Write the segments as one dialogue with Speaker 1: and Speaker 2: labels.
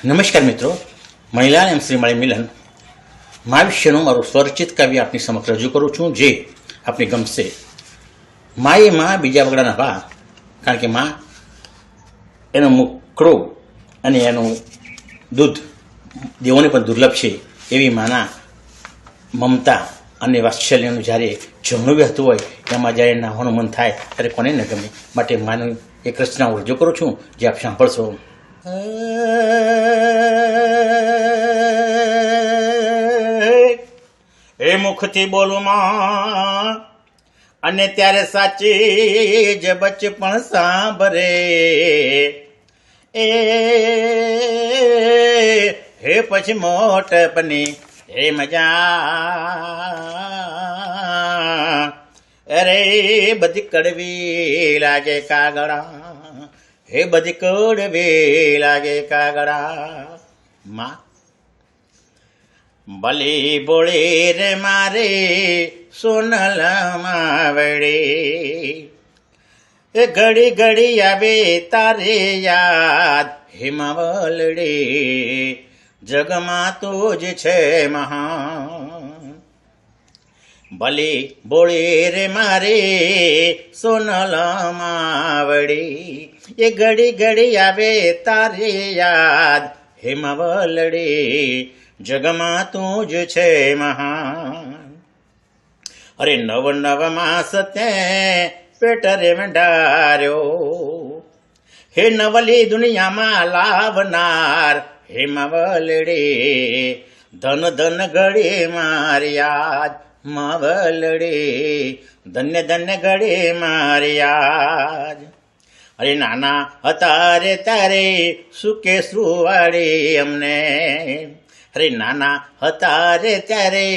Speaker 1: નમસ્કાર મિત્રો, મહિલા એમ શ્રીમાળી મિલન મા વિશેનું મારું સ્વરચિત કાવ્ય આપની સમક્ષ રજૂ કરું છું, જે આપને ગમશે. મા એ માં બીજા વગડાના ભા, કારણ કે માં એનો મુખડો અને એનું દૂધ દેવોને પણ દુર્લભ છે. એવી માના મમતા અને વાત્સલ્યનું જ્યારે જમણું વહેતું હોય એમાં જ્યારે નાહવાનું મન થાય ત્યારે કોને ન ગમે. માટે માનું એક રચના હું રજૂ કરું છું, જે આપ સાંભળશો. એ મુખથી બોલું માં અને ત્યારે સાચી જ બચપણ સાંભળે. એ હે પછી મોટપની હે મજા, અરે બધી કડવી લાગે કાગડા, હે બધી કડવી લાગે કાગડા. માં ભલી બોળી રે મારે સોનલમાં વડે, એ ઘડી ઘડી આવે તારે યાદ હિમાવલડે. જગમાં તું જ છે મહાન, ભલી બોળી રે મારે સોનલમાં વડે, એ ઘડી ઘડી આવે તારે યાદ હિમાવલડે. જગમાં તું જ છે મહાન. અરે નવ નવ માસ તે પેટ રે ડાર્યો, હે નવલી દુનિયામાં લાવનાર હિમાવલડે. ધન ધન ઘડે મારી યાદ માવલડે, ધન્ય ધન્ય ઘડે મારી યાદ. અરે નાના હતા રે તારે સુકે સુવાડે અમને, અરે નાના હતા રે ત્યારે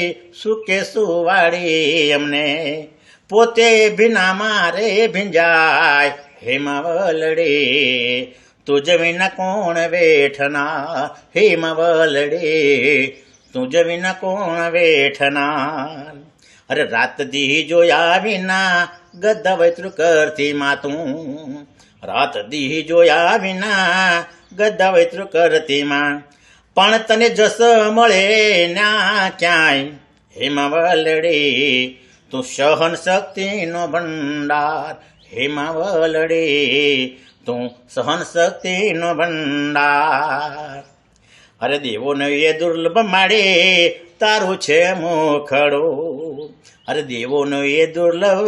Speaker 1: સુકે સુવાડી અમને. પોતે ભીના મારે ભીંજાય હિમાવલડે, તુજ વિના કોણ વેઠના હિમાવલડે, તુજ વિના કોણ વેઠના. અરે રાત દી જોયા વિના ગદ્દા વૈતૃ કરતી માતું, રાત દી જોયા વિના ગદ્દા વૈતૃ કરતી માં. પણ તને જસ મળે ના ક્યાંય હિમાવલડે, તું સહન શક્તિનો ભંડાર હિમાવલડે, તું સહન શક્તિનો ભંડાર. અરે દેવોને એ દુર્લભ માડે તારું છે મુખડું, અરે દેવોને એ દુર્લભ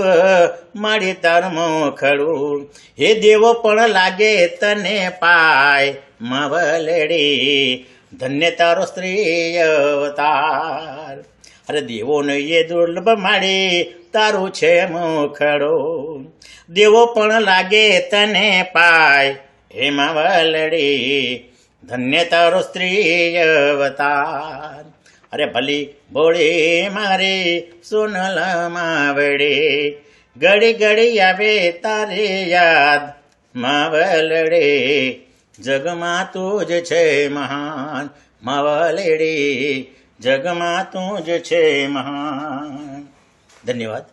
Speaker 1: માડે તારું મુખડું. હે દેવો પણ લાગે તને પાય માવલડે, ધન્ય તારો સ્ત્રી અવતાર. અરે દેવોને એ દુર્લભ માડે તારું છે મુખડું, દેવો પણ લાગે તને પાય હિમાવલડે, ધન્ય તારો સ્ત્રી અવતાર. અરે ભલી ભોળી મારે સોનલમાં વડે, ઘડી ઘડી આવે તારે યાદ માવલડે. જગમાં તું જ છે મહાન માવલડે, જગમાં તું જ છે મહાન. ધન્યવાદ.